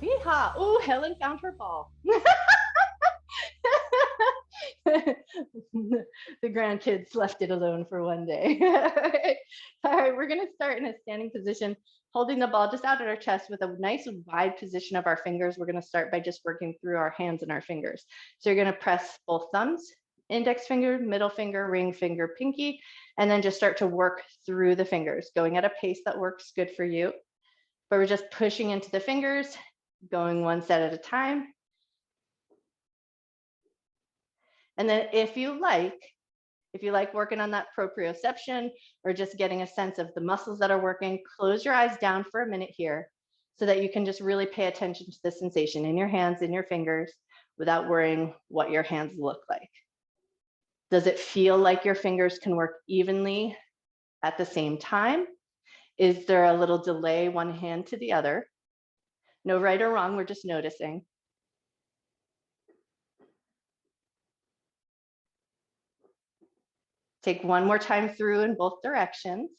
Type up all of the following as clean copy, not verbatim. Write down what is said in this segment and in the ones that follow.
Yeehaw. Ooh, Helen found her ball. The grandkids left it alone for one day. All right, we're going to start in a standing position, holding the ball just out at our chest with a nice wide position of our fingers. We're going to start by just working through our hands and our fingers. So you're going to press both thumbs, index finger, middle finger, ring finger, pinky, and then just start to work through the fingers, going at a pace that works good for you. But we're just pushing into the fingers, going one set at a time. And then if you like working on that proprioception or just getting a sense of the muscles that are working, close your eyes down for a minute here so that you can just really pay attention to the sensation in your hands, in your fingers, without worrying what your hands look like. Does it feel like your fingers can work evenly at the same time? Is there a little delay one hand to the other? No right or wrong, we're just noticing. Take one more time through in both directions.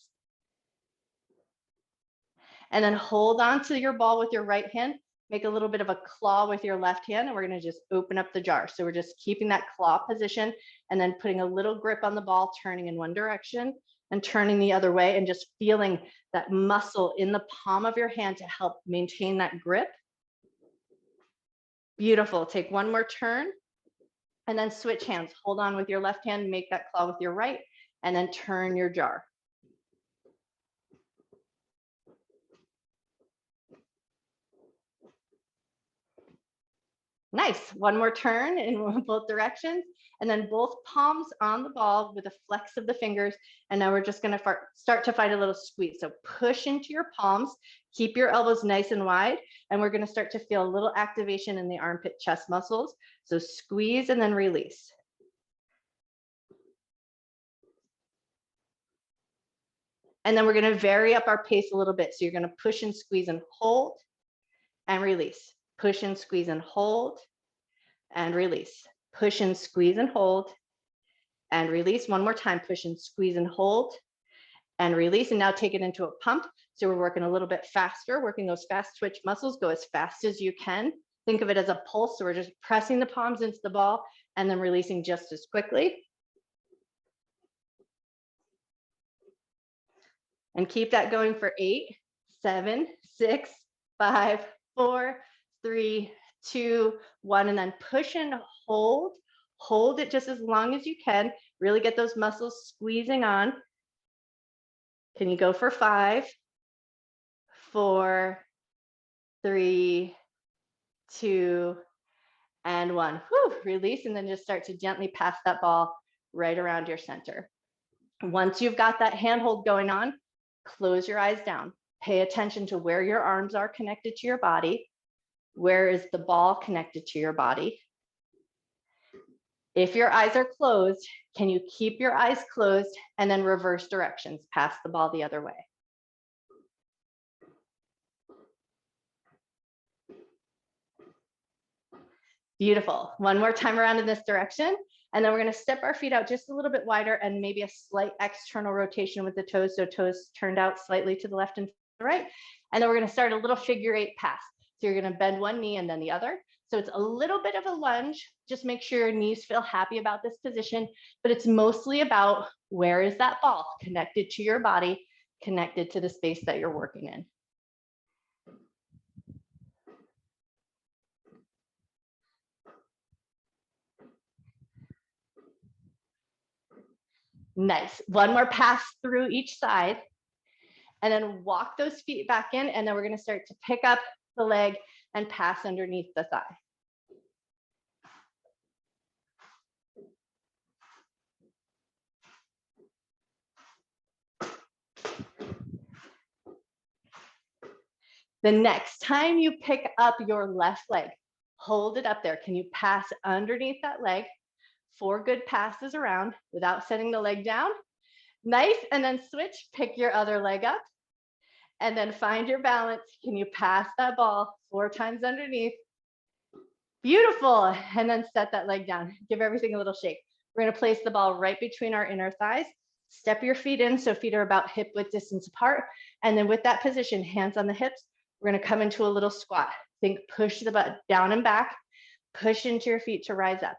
And then hold on to your ball with your right hand. Make a little bit of a claw with your left hand, and we're going to just open up the jar. So we're just keeping that claw position and then putting a little grip on the ball, turning in one direction and turning the other way, and just feeling that muscle in the palm of your hand to help maintain that grip. Beautiful. Take one more turn and then switch hands. Hold on with your left hand, make that claw with your right, and then turn your jar. Nice. One more turn in both directions, and then both palms on the ball with a flex of the fingers. And now we're just going to start to find a little squeeze. So push into your palms, keep your elbows nice and wide, and we're going to start to feel a little activation in the armpit chest muscles. So squeeze and then release. And then we're going to vary up our pace a little bit. So you're going to push and squeeze and hold and release. Push and squeeze and hold and release. Push and squeeze and hold and release. One more time, push and squeeze and hold and release. And now take it into a pump. So we're working a little bit faster, working those fast twitch muscles. Go as fast as you can. Think of it as a pulse. So we're just pressing the palms into the ball and then releasing just as quickly. And keep that going for 8, 7, 6, 5, 4, 3, 2, 1, and then push and hold. Hold it just as long as you can. Really get those muscles squeezing on. Can you go for 5, 4, 3, 2, and 1. Whew, release, and then just start to gently pass that ball right around your center. Once you've got that handhold going on, close your eyes down. Pay attention to where your arms are connected to your body. Where is the ball connected to your body? If your eyes are closed, can you keep your eyes closed and then reverse directions, pass the ball the other way? Beautiful. One more time around in this direction. And then we're going to step our feet out just a little bit wider and maybe a slight external rotation with the toes. So toes turned out slightly to the left and to the right. And then we're going to start a little figure 8 pass. So you're going to bend one knee and then the other. So it's a little bit of a lunge. Just make sure your knees feel happy about this position, but it's mostly about where is that ball connected to your body, connected to the space that you're working in. Nice. One more pass through each side. And then walk those feet back in. And then we're going to start to pick up the leg and pass underneath the thigh. The next time you pick up your left leg, hold it up there. Can you pass underneath that leg? 4 good passes around without setting the leg down. Nice. And then switch, pick your other leg up. And then find your balance. Can you pass that ball 4 times underneath? Beautiful. And then set that leg down. Give everything a little shake. We're going to place the ball right between our inner thighs. Step your feet in so feet are about hip width distance apart. And then with that position, hands on the hips, we're going to come into a little squat. Think push the butt down and back, push into your feet to rise up.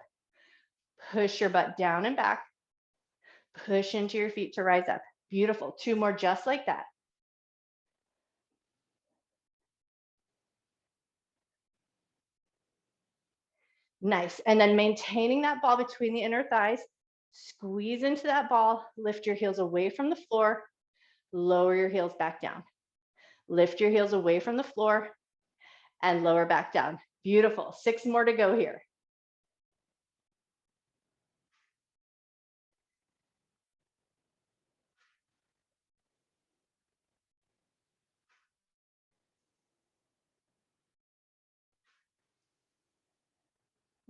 Push your butt down and back, push into your feet to rise up. Beautiful. 2 more just like that. Nice. And then maintaining that ball between the inner thighs, squeeze into that ball, lift your heels away from the floor, lower your heels back down. Lift your heels away from the floor and lower back down. Beautiful. 6 more to go here.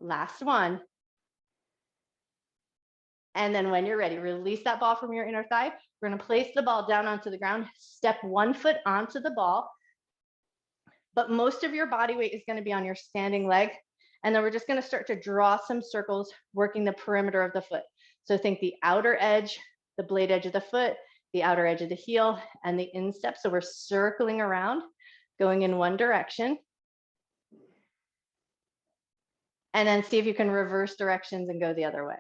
Last one. And then when you're ready, release that ball from your inner thigh. We're going to place the ball down onto the ground, step 1 foot onto the ball, but most of your body weight is going to be on your standing leg. And then we're just going to start to draw some circles, working the perimeter of the foot. So think the outer edge, the blade edge of the foot, the outer edge of the heel, and the instep. So we're circling around, going in one direction. And then see if you can reverse directions and go the other way.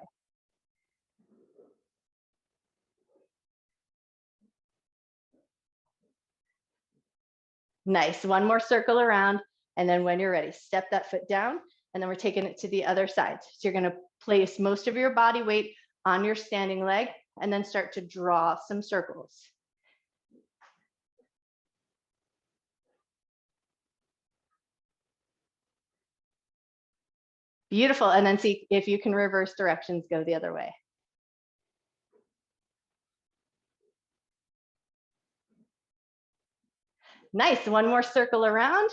Nice. 1 more circle around. And then when you're ready, step that foot down. And then we're taking it to the other side. So you're going to place most of your body weight on your standing leg and then start to draw some circles. Beautiful. And then see if you can reverse directions, go the other way. Nice. 1 more circle around.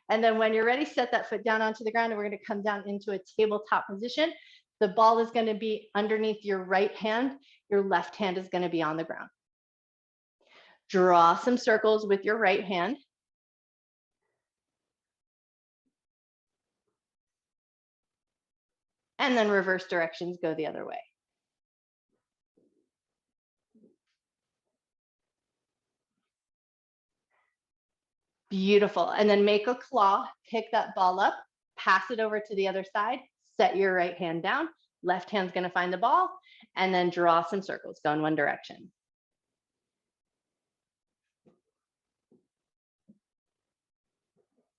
And then when you're ready, set that foot down onto the ground, and we're going to come down into a tabletop position. The ball is going to be underneath your right hand. Your left hand is going to be on the ground. Draw some circles with your right hand. And then reverse directions, go the other way. Beautiful. And then make a claw, pick that ball up, pass it over to the other side, set your right hand down, left hand's going to find the ball, and then draw some circles, go in one direction.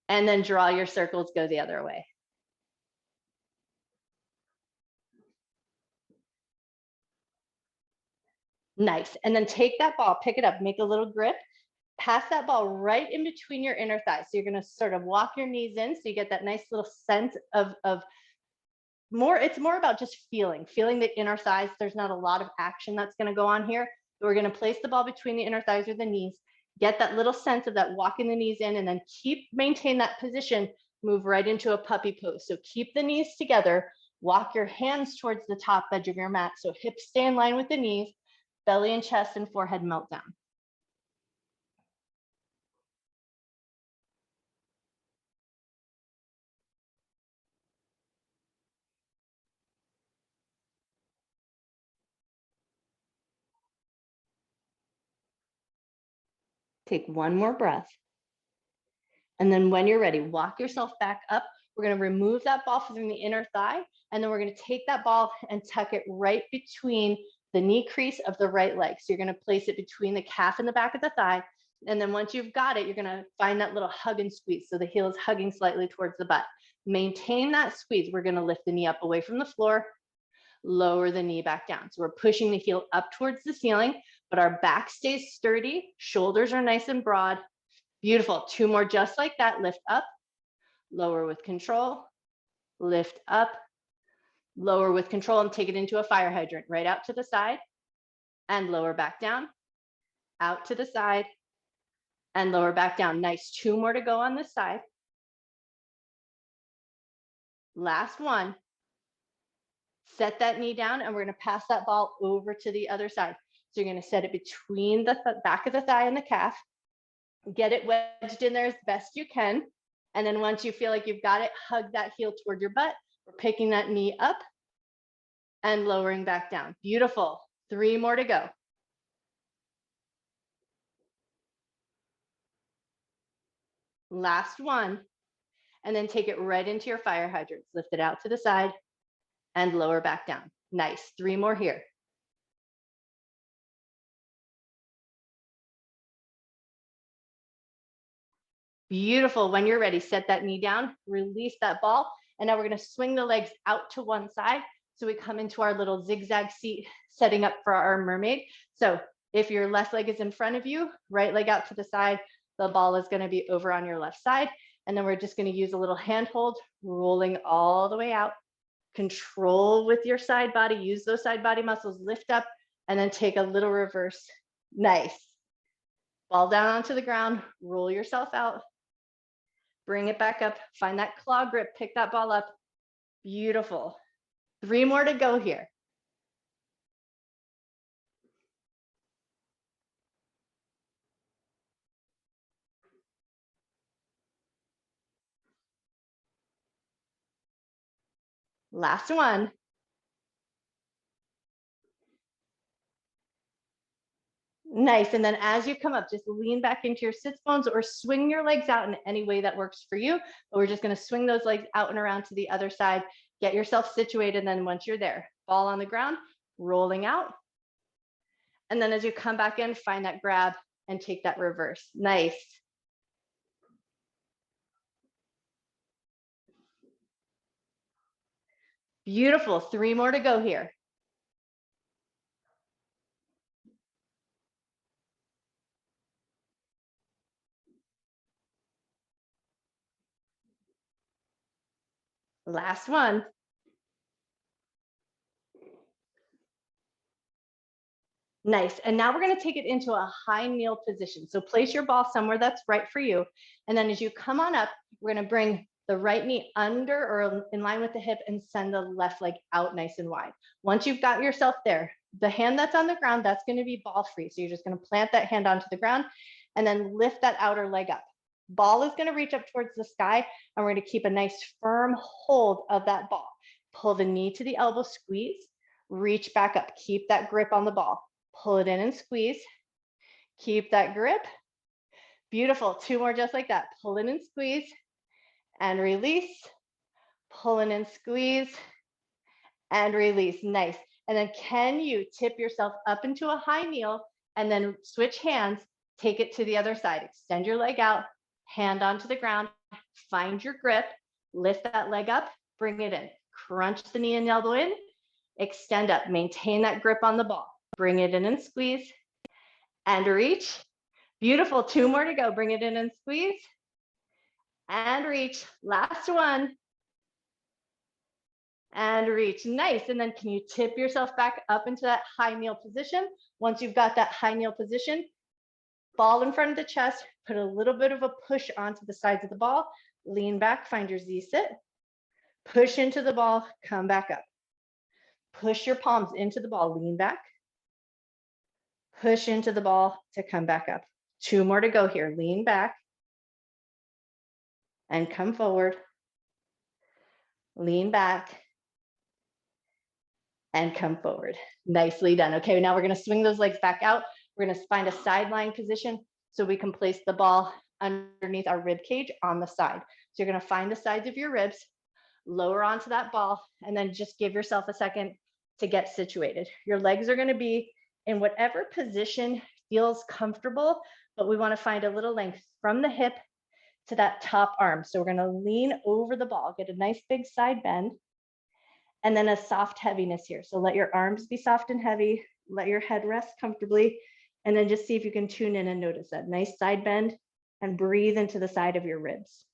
And then draw your circles, go the other way. Nice. And then take that ball, pick it up, make a little grip, pass that ball right in between your inner thighs. So you're going to sort of walk your knees in so you get that nice little sense of more. It's more about just feeling the inner thighs. There's not a lot of action that's going to go on here. So we're going to place the ball between the inner thighs or the knees, get that little sense of that walking the knees in, and then maintain that position, move right into a puppy pose. So keep the knees together, walk your hands towards the top edge of your mat. So hips stay in line with the knees, belly and chest and forehead melt down. Take 1 more breath. And then when you're ready, walk yourself back up. We're going to remove that ball from the inner thigh. And then we're going to take that ball and tuck it right between the knee crease of the right leg. So you're going to place it between the calf and the back of the thigh. And then once you've got it, you're going to find that little hug and squeeze. So the heel is hugging slightly towards the butt. Maintain that squeeze. We're going to lift the knee up away from the floor, lower the knee back down. So we're pushing the heel up towards the ceiling, but our back stays sturdy. Shoulders are nice and broad. Beautiful. 2 more just like that. Lift up, lower with control, lift up, lower with control, and take it into a fire hydrant. Right out to the side and lower back down, out to the side and lower back down. Nice. 2 more to go on this side. Last one. Set that knee down, and we're going to pass that ball over to the other side. So you're going to set it between the back of the thigh and the calf. Get it wedged in there as best you can. And then once you feel like you've got it, hug that heel toward your butt. We're picking that knee up and lowering back down. Beautiful. 3 more to go. Last one. and then take it right into your fire hydrants. Lift it out to the side and lower back down. Nice. 3 more here. Beautiful. When you're ready, set that knee down, release that ball. And now we're going to swing the legs out to one side. So we come into our little zigzag seat, setting up for our mermaid. So if your left leg is in front of you, right leg out to the side, the ball is going to be over on your left side. And then we're just going to use a little handhold, rolling all the way out. Control with your side body, use those side body muscles, lift up, and then take a little reverse. Nice. Ball down onto the ground, roll yourself out. Bring it back up, find that claw grip, pick that ball up. Beautiful. 3 more to go here. Last one. Nice. And then as you come up, just lean back into your sits bones or swing your legs out in any way that works for you. But we're just going to swing those legs out and around to the other side. Get yourself situated. And then once you're there, ball on the ground, rolling out. And then as you come back in, find that grab and take that reverse. Nice. Beautiful. 3 more to go here. Last one. Nice. And now we're going to take it into a high kneel position. So place your ball somewhere that's right for you. And then as you come on up, we're going to bring the right knee under or in line with the hip and send the left leg out nice and wide. Once you've got yourself there, the hand that's on the ground, that's going to be ball free. So you're just going to plant that hand onto the ground and then lift that outer leg up. Ball is going to reach up towards the sky, and we're going to keep a nice firm hold of that ball. Pull the knee to the elbow, squeeze, reach back up, keep that grip on the ball. Pull it in and squeeze. Keep that grip. Beautiful. 2 more just like that. Pull in and squeeze and release. Pull in and squeeze and release. Nice. And then can you tip yourself up into a high kneel and then switch hands, take it to the other side. Extend your leg out, hand onto the ground, find your grip, lift that leg up, bring it in. Crunch the knee and elbow in, extend up, maintain that grip on the ball. Bring it in and squeeze and reach. Beautiful. 2 more to go. Bring it in and squeeze and reach. Last one and reach. Nice. And then can you tip yourself back up into that high kneel position? Once you've got that high kneel position, ball in front of the chest, put a little bit of a push onto the sides of the ball, lean back, find your Z sit, push into the ball, come back up. Push your palms into the ball, lean back. Push into the ball to come back up. 2 more to go here. Lean back and come forward. Lean back and come forward. Nicely done. Okay, now we're going to swing those legs back out. We're going to find a sideline position so we can place the ball underneath our rib cage on the side. So you're going to find the sides of your ribs, lower onto that ball, and then just give yourself a second to get situated. Your legs are going to be in whatever position feels comfortable, but we want to find a little length from the hip to that top arm. So we're going to lean over the ball, get a nice big side bend, and then a soft heaviness here. So let your arms be soft and heavy, let your head rest comfortably, and then just see if you can tune in and notice that nice side bend and breathe into the side of your ribs.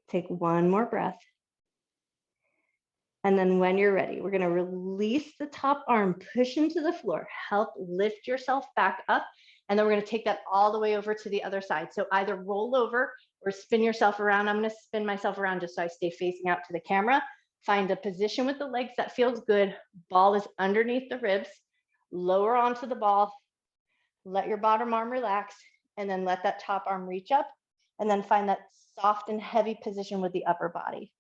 Take 1 more breath. And then when you're ready, we're going to release the top arm, push into the floor, help lift yourself back up. And then we're going to take that all the way over to the other side. So either roll over or spin yourself around. I'm going to spin myself around just so I stay facing out to the camera. Find a position with the legs that feels good. Ball is underneath the ribs. Lower onto the ball. Let your bottom arm relax. And then let that top arm reach up and then find that soft and heavy position with the upper body.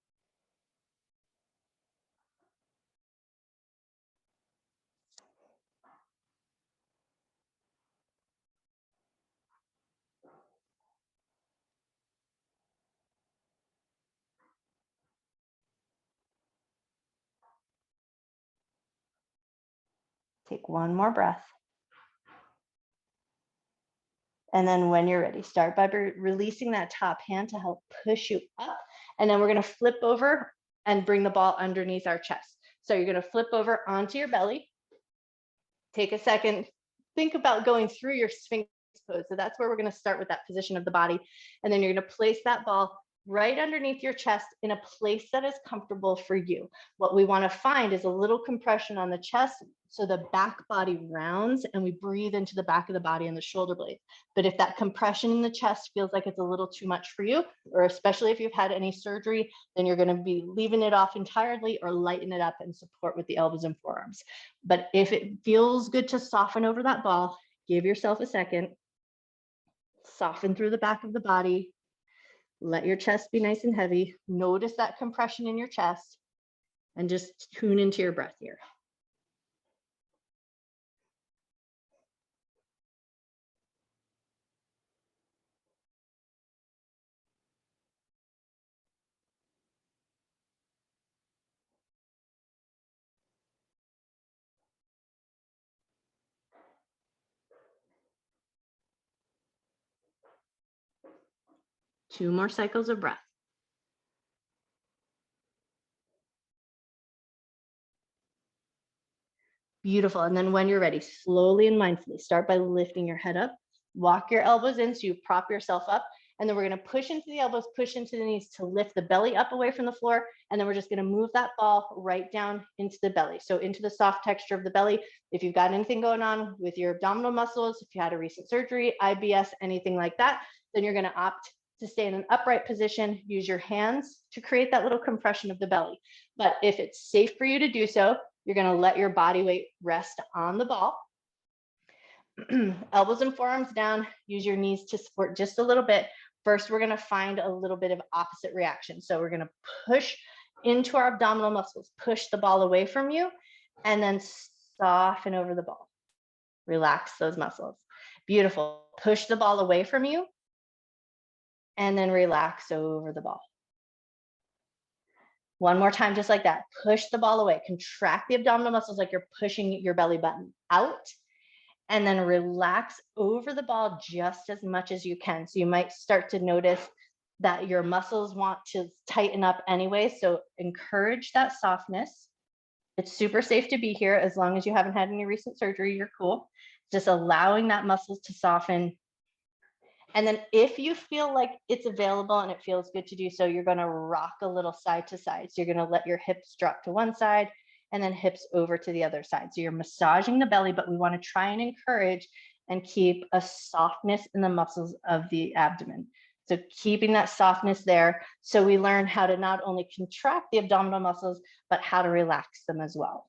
Take one more breath. And then when you're ready, start by releasing that top hand to help push you up. And then we're going to flip over and bring the ball underneath our chest. So you're going to flip over onto your belly. Take a second, think about going through your Sphinx pose. So that's where we're going to start with that position of the body. And then you're going to place that ball right underneath your chest in a place that is comfortable for you. What we want to find is a little compression on the chest so the back body rounds and we breathe into the back of the body and the shoulder blades. But if that compression in the chest feels like it's a little too much for you, or especially if you've had any surgery, then you're going to be leaving it off entirely or lighten it up and support with the elbows and forearms. But if it feels good to soften over that ball, give yourself a second, soften through the back of the body. Let your chest be nice and heavy. Notice that compression in your chest and just tune into your breath here. Two more cycles of breath. Beautiful. And then when you're ready, slowly and mindfully, start by lifting your head up, walk your elbows in so you prop yourself up. And then we're going to push into the elbows, push into the knees to lift the belly up away from the floor. And then we're just going to move that ball right down into the belly. So into the soft texture of the belly. If you've got anything going on with your abdominal muscles, if you had a recent surgery, IBS, anything like that, then you're going to opt to stay in an upright position, use your hands to create that little compression of the belly. But if it's safe for you to do so, you're going to let your body weight rest on the ball. Elbows and forearms down, use your knees to support just a little bit. First, we're going to find a little bit of opposite reaction. So we're going to push into our abdominal muscles, push the ball away from you, and then soften over the ball. Relax those muscles. Beautiful. Push the ball away from you, and then relax over the ball. One more time, just like that. Push the ball away. Contract the abdominal muscles like you're pushing your belly button out. And then relax over the ball just as much as you can. So you might start to notice that your muscles want to tighten up anyway. So encourage that softness. It's super safe to be here as long as you haven't had any recent surgery. You're cool. Just allowing that muscles to soften. And then if you feel like it's available and it feels good to do so, you're going to rock a little side to side. So you're going to let your hips drop to one side and then hips over to the other side. So you're massaging the belly, but we want to try and encourage and keep a softness in the muscles of the abdomen. So keeping that softness there. So we learn how to not only contract the abdominal muscles, but how to relax them as well.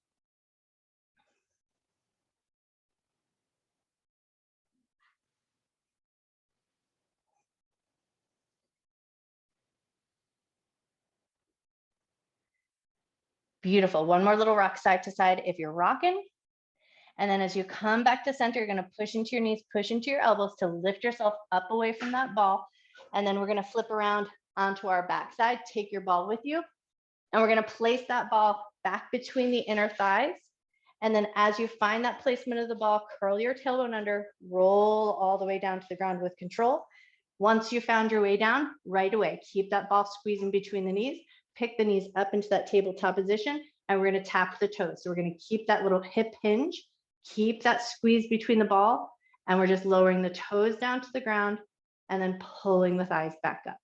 Beautiful. One more little rock side to side if you're rocking. And then as you come back to center, you're going to push into your knees, push into your elbows to lift yourself up away from that ball. And then we're going to flip around onto our backside. Take your ball with you. And we're going to place that ball back between the inner thighs. And then as you find that placement of the ball, curl your tailbone under, roll all the way down to the ground with control. Once you found your way down, right away, keep that ball squeezing between the knees. Pick the knees up into that tabletop position. And we're going to tap the toes. So we're going to keep that little hip hinge. Keep that squeeze between the ball, and we're just lowering the toes down to the ground and then pulling the thighs back up.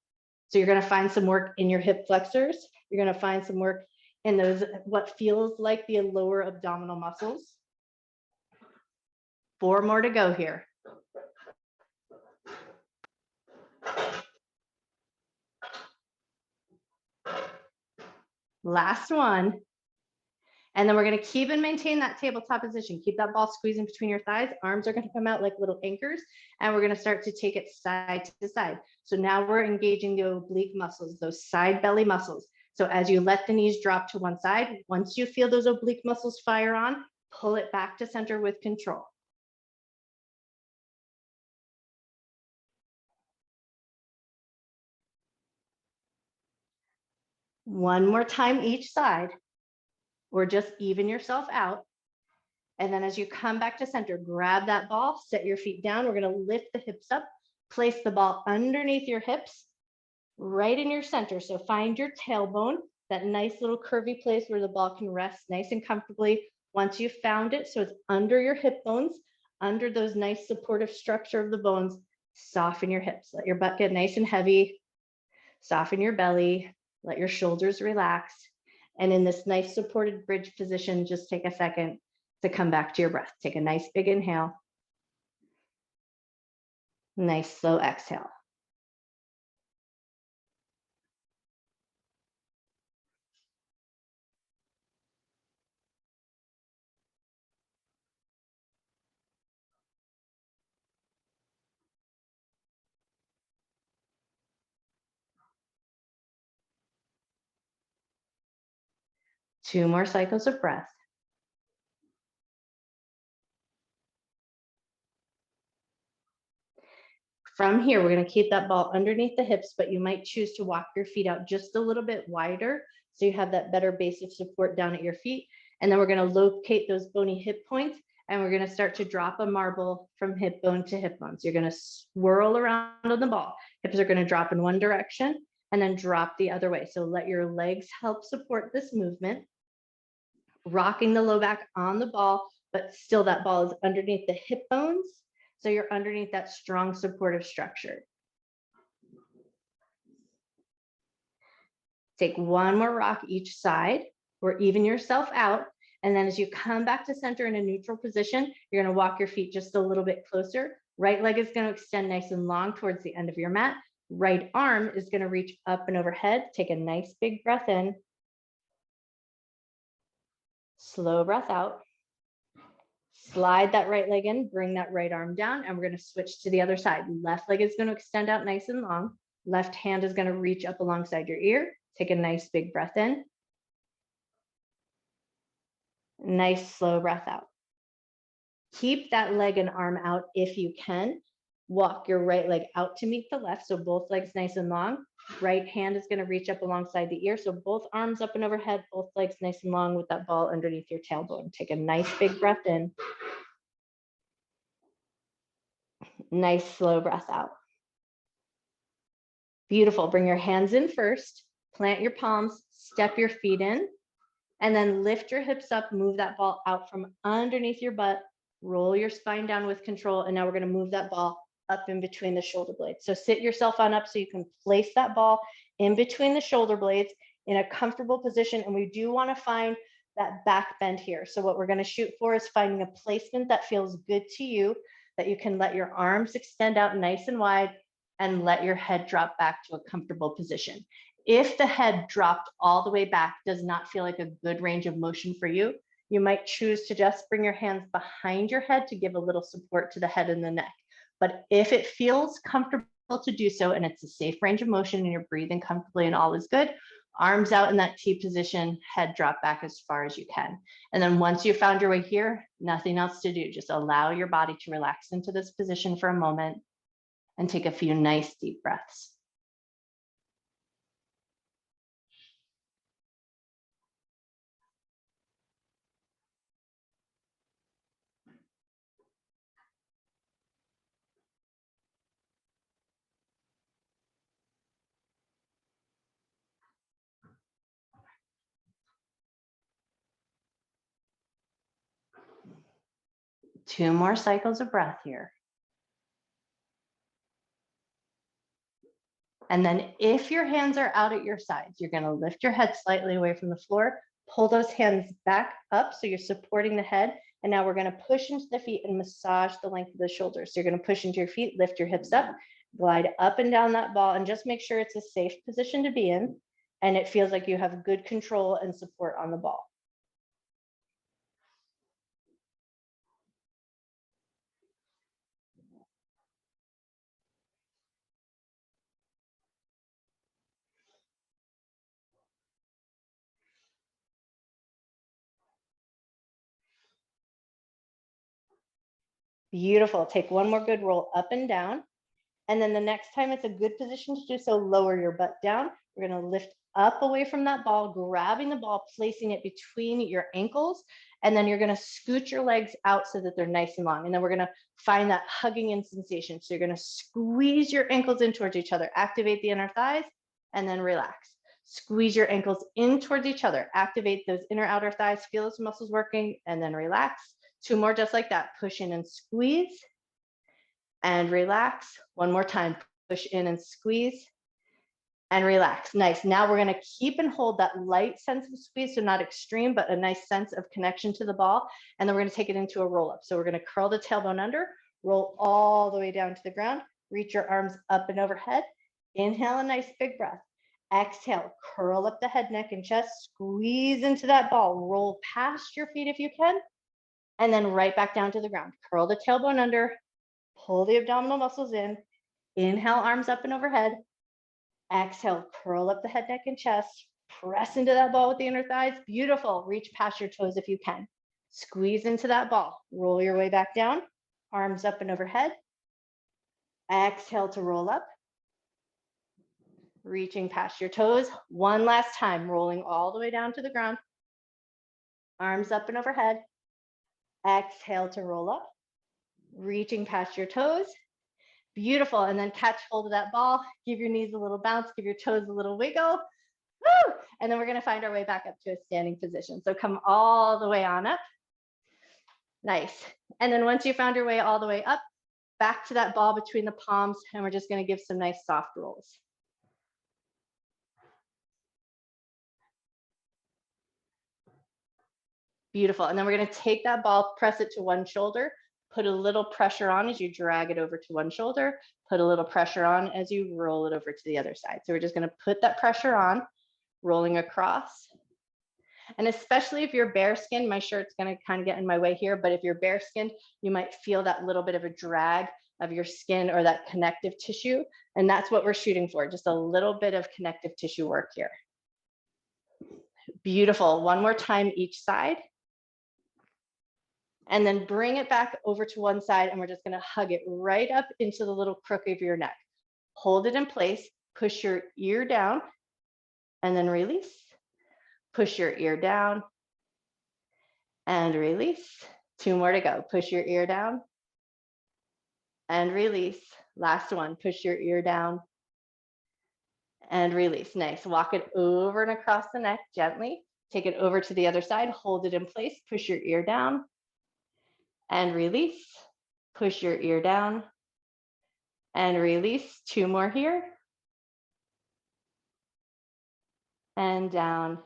So you're going to find some work in your hip flexors. You're going to find some work in those, what feels like the lower abdominal muscles. 4 more to go here. Last one. And then we're going to keep and maintain that tabletop position. Keep that ball squeezing between your thighs. Arms are going to come out like little anchors, and we're going to start to take it side to side. So now we're engaging the oblique muscles, those side belly muscles. So as you let the knees drop to one side, once you feel those oblique muscles fire on, pull it back to center with control. One more time each side, or just even yourself out. And then as you come back to center, grab that ball, set your feet down. We're going to lift the hips up, place the ball underneath your hips, right in your center. So find your tailbone, that nice little curvy place where the ball can rest nice and comfortably. Once you've found it, so it's under your hip bones, under those nice supportive structure of the bones, soften your hips. Let your butt get nice and heavy. Soften your belly. Let your shoulders relax. And in this nice supported bridge position, just take a second to come back to your breath. Take a nice big inhale. Nice slow exhale. Two more cycles of breath. From here, we're going to keep that ball underneath the hips, but you might choose to walk your feet out just a little bit wider so you have that better base of support down at your feet. And then we're going to locate those bony hip points, and we're going to start to drop a marble from hip bone to hip bone. So you're going to swirl around on the ball. Hips are going to drop in one direction and then drop the other way. So let your legs help support this movement. Rocking the low back on the ball, but still that ball is underneath the hip bones. So you're underneath that strong supportive structure. Take one more rock each side, or even yourself out. And then as you come back to center in a neutral position, you're going to walk your feet just a little bit closer. Right leg is going to extend nice and long towards the end of your mat. Right arm is going to reach up and overhead. Take a nice big breath in. Slow breath out. Slide that right leg in, bring that right arm down, and we're going to switch to the other side. Left leg is going to extend out nice and long. Left hand is going to reach up alongside your ear. Take a nice big breath in. Nice slow breath out. Keep that leg and arm out if you can. Walk your right leg out to meet the left, so both legs nice and long. Right hand is going to reach up alongside the ear, so both arms up and overhead, both legs nice and long with that ball underneath your tailbone. Take a nice big breath in. Nice slow breath out. Beautiful. Bring your hands in first, plant your palms, step your feet in, and then lift your hips up, move that ball out from underneath your butt, roll your spine down with control, and now we're going to move that ball up in between the shoulder blades. So sit yourself on up so you can place that ball in between the shoulder blades in a comfortable position, and we do want to find that back bend here. So what we're going to shoot for is finding a placement that feels good to you, that you can let your arms extend out nice and wide and let your head drop back to a comfortable position. If the head dropped all the way back does not feel like a good range of motion for you, you might choose to just bring your hands behind your head to give a little support to the head and the neck. But if it feels comfortable to do so and it's a safe range of motion and you're breathing comfortably and all is good, arms out in that T position, head drop back as far as you can. And then once you've found your way here, nothing else to do. Just allow your body to relax into this position for a moment and take a few nice deep breaths. Two more cycles of breath here. And then if your hands are out at your sides, you're going to lift your head slightly away from the floor, pull those hands back up so you're supporting the head. And now we're going to push into the feet and massage the length of the shoulders. So you're going to push into your feet, lift your hips up, glide up and down that ball, and just make sure it's a safe position to be in. And it feels like you have good control and support on the ball. Beautiful. Take one more good roll up and down. And then the next time it's a good position to do so, lower your butt down. We're going to lift up away from that ball, grabbing the ball, placing it between your ankles. And then you're going to scoot your legs out so that they're nice and long. And then we're going to find that hugging in sensation. So you're going to squeeze your ankles in towards each other, activate the inner thighs, and then relax. Squeeze your ankles in towards each other, activate those inner outer thighs, feel those muscles working, and then relax. 2 more just like that. Push in and squeeze and relax. 1 more time. Push in and squeeze and relax. Nice. Now we're going to keep and hold that light sense of squeeze, so not extreme, but a nice sense of connection to the ball. And then we're going to take it into a roll up. So we're going to curl the tailbone under, roll all the way down to the ground, reach your arms up and overhead. Inhale a nice big breath. Exhale, curl up the head, neck, and chest, squeeze into that ball, roll past your feet if you can, and then right back down to the ground. Curl the tailbone under, pull the abdominal muscles in, inhale, arms up and overhead. Exhale, curl up the head, neck, and chest, press into that ball with the inner thighs. Beautiful. Reach past your toes if you can. Squeeze into that ball, roll your way back down, arms up and overhead. Exhale to roll up. Reaching past your toes. 1 last time, rolling all the way down to the ground. Arms up and overhead. Exhale to roll up. Reaching past your toes. Beautiful. And then catch hold of that ball. Give your knees a little bounce. Give your toes a little wiggle. Woo! And then we're going to find our way back up to a standing position. So come all the way on up. Nice. And then once you found your way all the way up, back to that ball between the palms. And we're just going to give some nice soft rolls. Beautiful. And then we're going to take that ball, press it to one shoulder, put a little pressure on as you drag it over to one shoulder, put a little pressure on as you roll it over to the other side. So we're just going to put that pressure on, rolling across. And especially if you're bare skinned, my shirt's going to kind of get in my way here, but if you're bare skinned, you might feel that little bit of a drag of your skin or that connective tissue. And that's what we're shooting for, just a little bit of connective tissue work here. Beautiful. 1 more time each side. And then bring it back over to one side, and we're just going to hug it right up into the little crook of your neck. Hold it in place, push your ear down, and then release. Push your ear down and release. 2 more to go. Push your ear down and release. Last one, push your ear down and release. Nice. Walk it over and across the neck gently. Take it over to the other side, hold it in place, push your ear down and release. Push your ear down and release. 2 more here. And down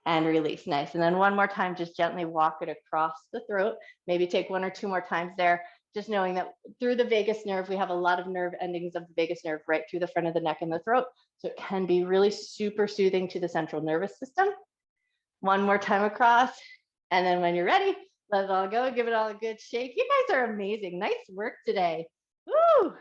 and release. Nice. And then 1 more time, just gently walk it across the throat. Maybe take 1 or 2 more times there. Just knowing that through the vagus nerve, we have a lot of nerve endings of the vagus nerve right through the front of the neck and the throat. So it can be really super soothing to the central nervous system. 1 more time across. And then when you're ready, let it all go. Give it all a good shake. You guys are amazing. Nice work today. Woo!